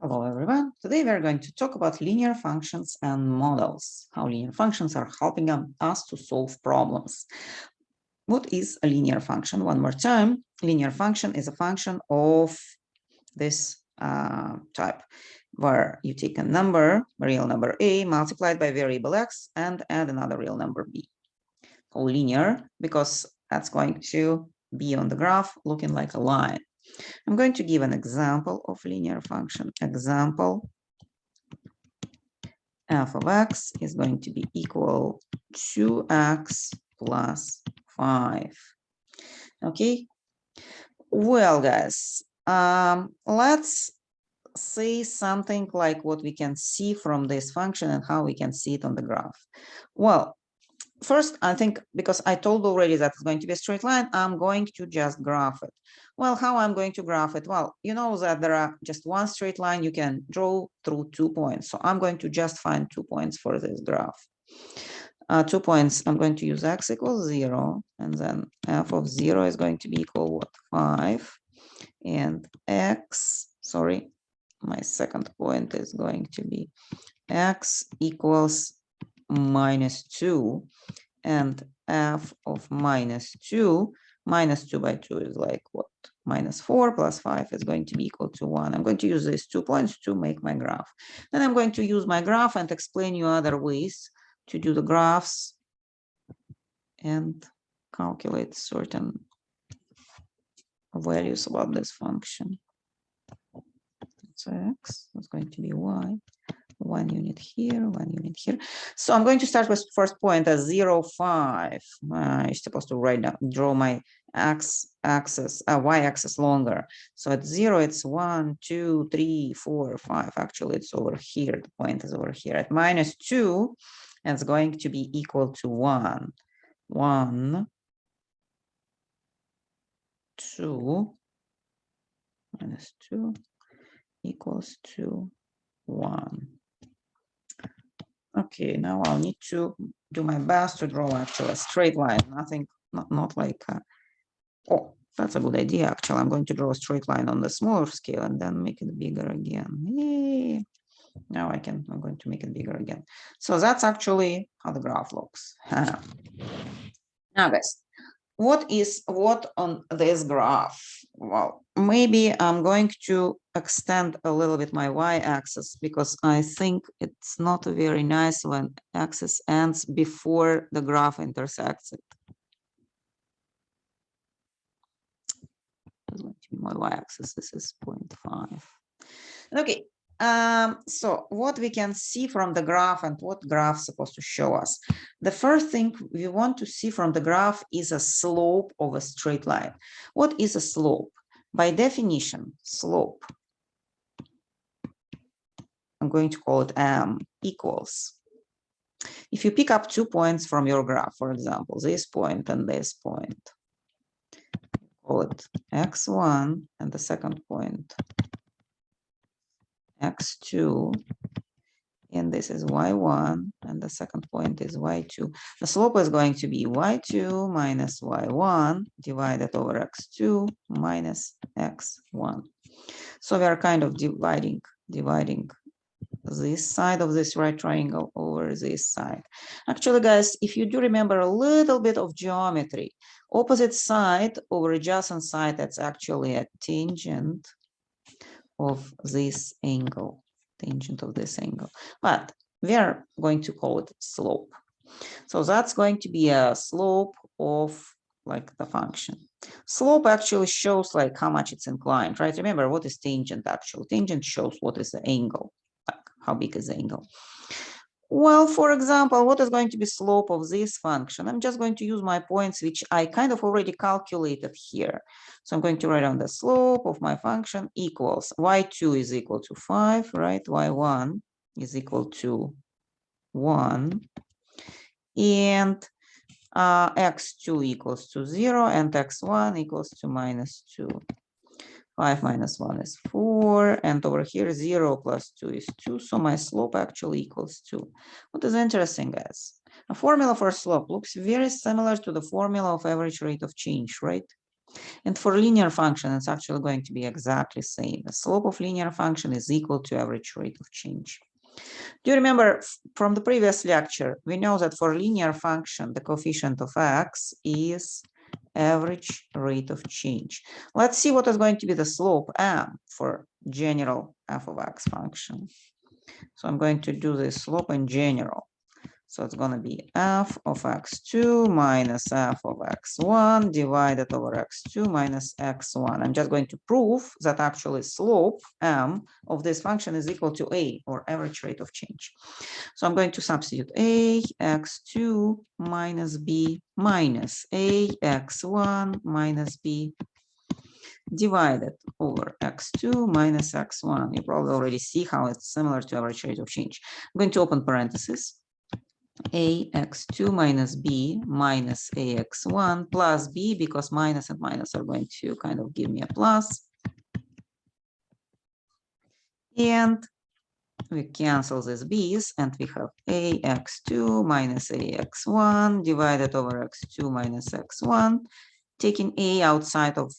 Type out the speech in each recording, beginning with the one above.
Hello everyone. Today we are going to talk about linear functions and models, how linear functions are helping us to solve problems. What is a linear function? One more time, linear function is a function of this type, where you take a number, a real number a, multiplied by variable x, and add another real number b. Called linear because that's going to be on the graph looking like a line. I'm going to give an example of linear function. Example, f of x is going to be equal to x plus 5. Okay, well guys, let's say something like what we can see from this function and how we can see it on the graph. Well, first, I think because I told already that it's going to be a straight line, I'm going to just graph it. Well, how I'm going to graph it? Well, you know that there are just one straight line you can draw through 2 points. So I'm going to just find 2 points for this graph. 2 points, I'm going to use x equals 0, and then f of 0 is going to be equal what? 5. And x, sorry, my second point is going to be x equals -2, and f of -2 by 2 is like what? -4 plus 5 is going to be equal to 1. I'm going to use these 2 points to make my graph. Then I'm going to use my graph and explain you other ways to do the graphs and calculate certain values about this function. So x is going to be y. 1 unit here, 1 unit here. So I'm going to start with first point as 0, 5. I'm supposed to write down, draw my x-axis, y-axis longer. So at 0, it's 1, 2, 3, 4, 5. Actually, it's over here. The point is over here. At -2, and it's going to be equal to 1. 1, 2, -2 equals to 1. Okay, now I'll need to do my best to draw actually a straight line, nothing, not like, oh, that's a good idea. Actually, I'm going to draw a straight line on the smaller scale and then make it bigger again. Yay. Now I'm going to make it bigger again. So that's actually how the graph looks. Now guys, what on this graph? Well, maybe I'm going to extend a little bit my y-axis because I think it's not very nice when axis ends before the graph intersects it. That's going to be my y-axis. This is 0.5. Okay. So what we can see from the graph and what graph is supposed to show us. The first thing we want to see from the graph is a slope of a straight line. What is a slope? By definition, slope, I'm going to call it m, equals. If you pick up 2 points from your graph, for example, this point and this point, call it x1 and the second point x2, and this is y1 and the second point is y2. The slope is going to be y2 minus y1 divided over x2 minus x1. So we are kind of dividing this side of this right triangle over this side. Actually, guys, if you do remember a little bit of geometry, opposite side over adjacent side, that's actually a tangent of this angle, but we are going to call it slope. So that's going to be a slope of like the function. Slope actually shows like how much it's inclined, right? Remember, what is tangent actually? Tangent shows what is the angle, like how big is the angle. Well, for example, what is going to be slope of this function? I'm just going to use my points, which I kind of already calculated here. So I'm going to write down the slope of my function equals y2 is equal to 5, right? y1 is equal to 1. And x2 equals to 0 and x1 equals to -2. 5 minus 1 is 4, and over here 0 plus 2 is 2, so my slope actually equals 2. What is interesting, guys? A formula for slope looks very similar to the formula of average rate of change, right? And for linear function, it's actually going to be exactly the same. The slope of linear function is equal to average rate of change. Do you remember from the previous lecture, we know that for linear function, the coefficient of x is average rate of change. Let's see what is going to be the slope m for general f of x function. So I'm going to do this slope in general. So it's going to be f of x2 minus f of x1 divided over x2 minus x1. I'm just going to prove that actually slope m of this function is equal to a, or average rate of change. So I'm going to substitute a x2 minus b minus a x1 minus b divided over x2 minus x1. You probably already see how it's similar to average rate of change. I'm going to open parentheses. ax2 minus b minus ax1 plus b, because minus and minus are going to kind of give me a plus. And we cancel these b's and we have ax2 minus ax1 divided over x2 minus x1. Taking a outside of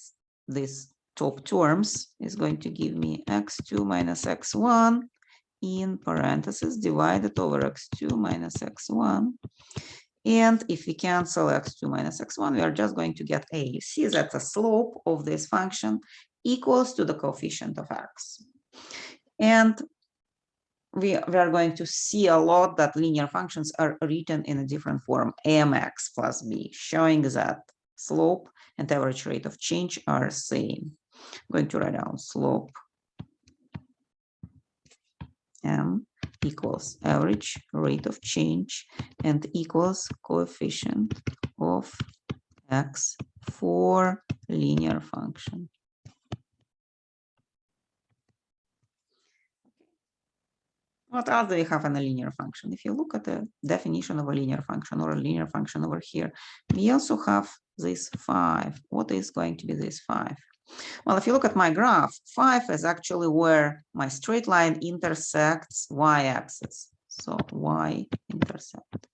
these top terms is going to give me x2 minus x1 in parentheses divided over x2 minus x1. And if we cancel x2 minus x1, we are just going to get a. You see that the slope of this function equals to the coefficient of x. And we are going to see a lot that linear functions are written in a different form, mx plus b, showing that slope and average rate of change are same. I'm going to write down slope m equals average rate of change and equals coefficient of x for linear function. What else do we have in a linear function? If you look at the definition of a linear function or a linear function over here, we also have this 5. What is going to be this 5? Well, if you look at my graph, 5 is actually where my straight line intersects y-axis. So y-intercept.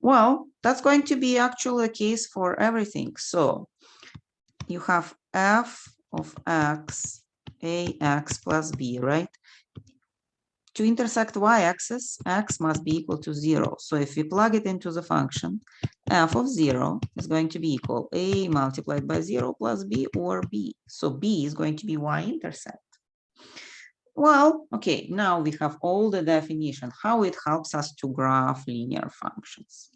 Well, that's going to be actually a case for everything. So you have f of x, ax plus b, right? To intersect y-axis, x must be equal to 0. So if we plug it into the function, f of 0 is going to be equal a multiplied by 0 plus b, or b. So b is going to be y-intercept. Well, okay, now we have all the definition, how it helps us to graph linear functions.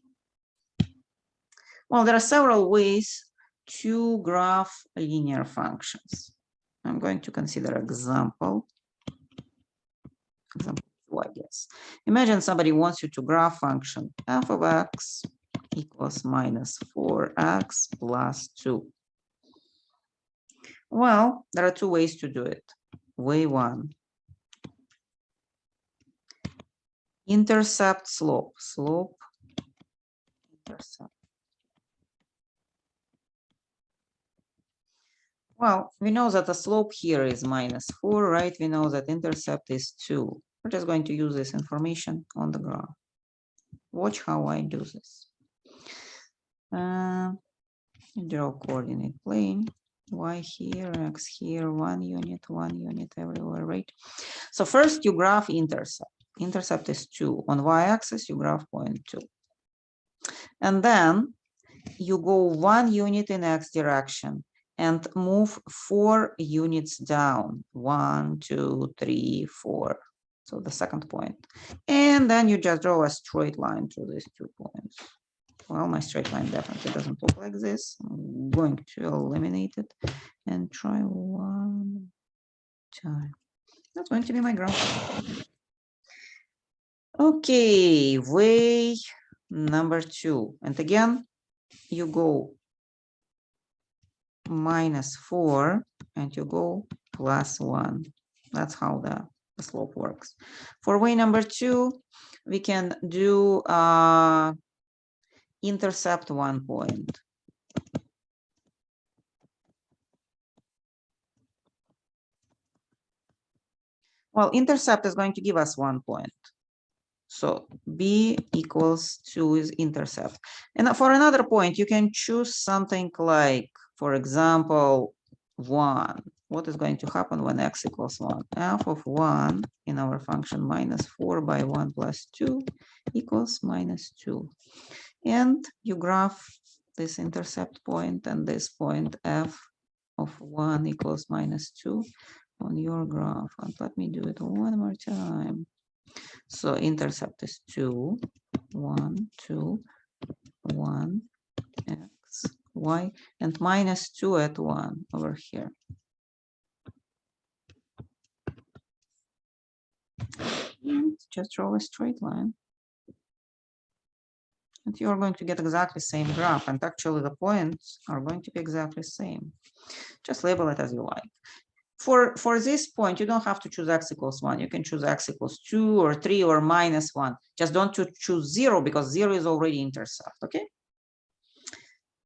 Well, there are several ways to graph linear functions. I'm going to consider example 2, I guess. Imagine somebody wants you to graph function f of x equals minus 4x plus 2. Well, there are 2 ways to do it. Way 1. Intercept slope. Slope, intercept. Well, we know that the slope here is minus 4, right? We know that intercept is 2. We're just going to use this information on the graph. Watch how I do this. Draw coordinate plane. Y here, x here, 1 unit everywhere, right? So first you graph intercept. Intercept is 2. On y-axis, you graph point 2. And then you go 1 unit in x direction and move 4 units down. 1, 2, 3, 4. So the second point. And then you just draw a straight line through these 2 points. Well, my straight line definitely doesn't look like this. I'm going to eliminate it and try one time. That's going to be my graph. Okay, way number 2. And again, you go minus 4 and you go plus 1. That's how the slope works. For way number 2, we can do intercept 1 point. Well, intercept is going to give us 1 point. So b equals 2 is intercept. And for another point, you can choose something like, for example, 1. What is going to happen when x equals 1? F of 1 in our function minus 4 by 1 plus 2 equals minus 2. And you graph this intercept point and this point f of 1 equals minus 2 on your graph. And let me do it one more time. So intercept is 2, 1, 2, 1, x, y, and minus 2 at 1 over here. And just draw a straight line. And you're going to get exactly the same graph. And actually the points are going to be exactly the same. Just label it as you like. For this point, you don't have to choose x equals 1. You can choose x equals 2 or 3 or minus 1. Just don't choose 0 because 0 is already intercept, okay?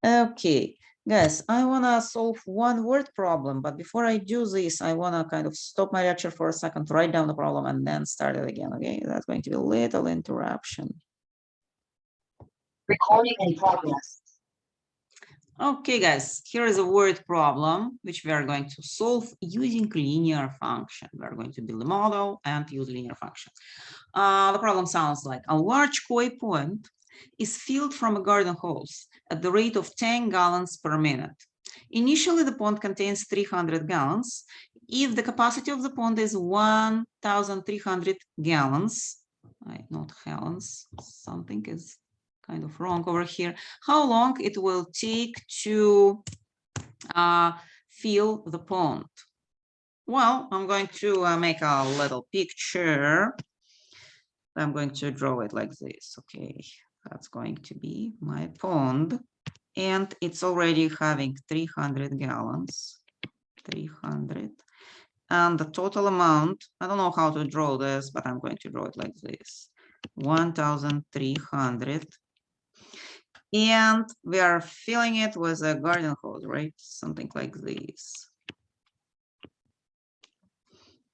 Okay, guys, I want to solve one word problem, but before I do this, I want to kind of stop my lecture for a second, write down the problem, and then start it again, okay? That's going to be a little interruption. Recording in progress. Okay, guys, here is a word problem, which we are going to solve using linear function. We are going to build a model and use linear function. The problem sounds like a large koi pond is filled from a garden hose at the rate of 10 gallons per minute. Initially, the pond contains 300 gallons. If the capacity of the pond is 1,300 gallons, not gallons, something is kind of wrong over here. How long it will take to fill the pond? Well, I'm going to make a little picture. I'm going to draw it like this. Okay, that's going to be my pond. And it's already having 300 gallons, 300. And the total amount, I don't know how to draw this, but I'm going to draw it like this, 1,300. And we are filling it with a garden hose, right? Something like this.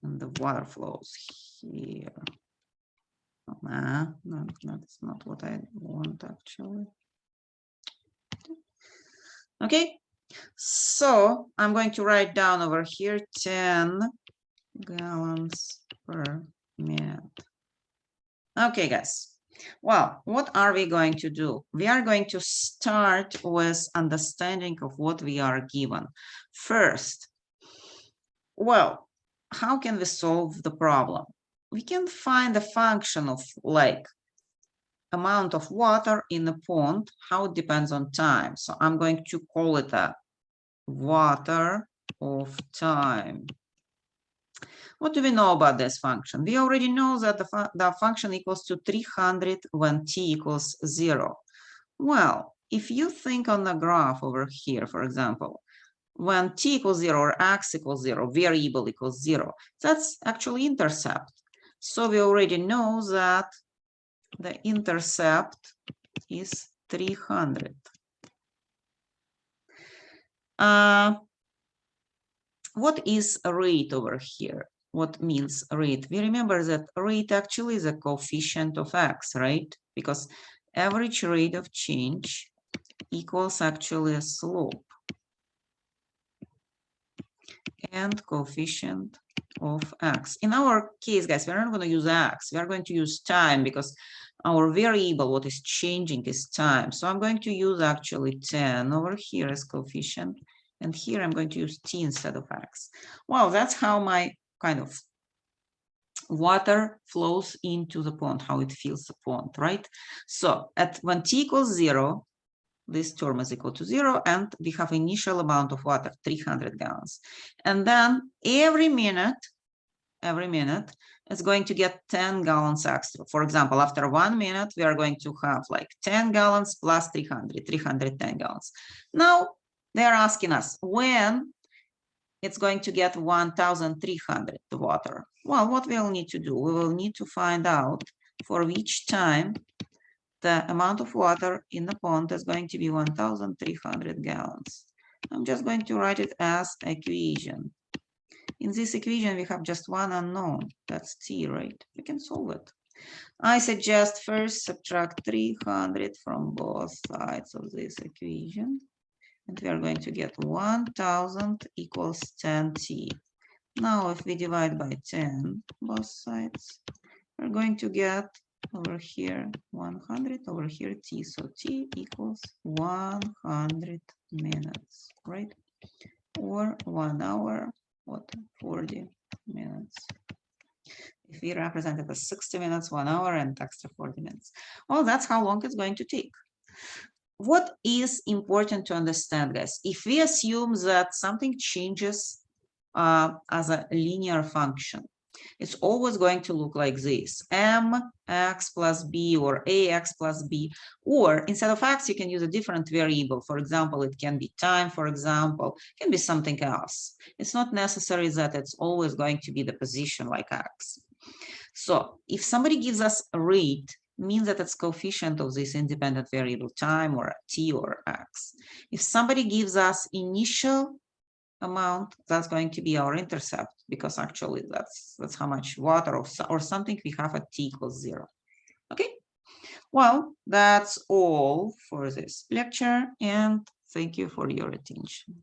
And the water flows here. No, that's not what I want actually. Okay, so I'm going to write down over here 10 gallons per minute. Okay, guys. Well, what are we going to do? We are going to start with understanding of what we are given. First, well, how can we solve the problem? We can find a function of like amount of water in a pond, how it depends on time. So I'm going to call it a water of time. What do we know about this function? We already know that the function equals to 300 when t equals 0. Well, if you think on the graph over here, for example, when t equals 0 or x equals 0, variable equals 0, that's actually intercept. So we already know that the intercept is 300. What is a rate over here? What means rate? We remember that rate actually is a coefficient of x, right? Because average rate of change equals actually a slope and coefficient of x. In our case, guys, we're not going to use x. We are going to use time because our variable, what is changing is time. So I'm going to use actually 10 over here as coefficient. And here I'm going to use t instead of x. Well, that's how my kind of water flows into the pond, how it fills the pond, right? So when t equals 0, this term is equal to 0, and we have initial amount of water, 300 gallons. And then every minute, it's going to get 10 gallons extra. For example, after 1 minute, we are going to have like 10 gallons plus 300, 310 gallons. Now, they're asking us when it's going to get 1,300 water. Well, what we'll need to do, we will need to find out for each time the amount of water in the pond is going to be 1,300 gallons. I'm just going to write it as equation. In this equation, we have just one unknown, that's t, right? We can solve it. I suggest first subtract 300 from both sides of this equation. And we are going to get 1000 equals 10t. Now, if we divide by 10 both sides, we're going to get over here 100, over here t. So t equals 100 minutes, right? Or 1 hour, what, 40 minutes. If we represent it as 60 minutes, 1 hour, and extra 40 minutes. Well, that's how long it's going to take. What is important to understand, guys? If we assume that something changes as a linear function, it's always going to look like this: mx plus b, or ax plus b, or instead of x, you can use a different variable. For example, it can be time, for example, it can be something else. It's not necessary that it's always going to be the position like x. So if somebody gives us a rate, means that it's coefficient of this independent variable time, or t, or x. If somebody gives us initial amount, that's going to be our intercept, because actually that's how much water or something we have at t equals 0. Okay, well, that's all for this lecture, and thank you for your attention.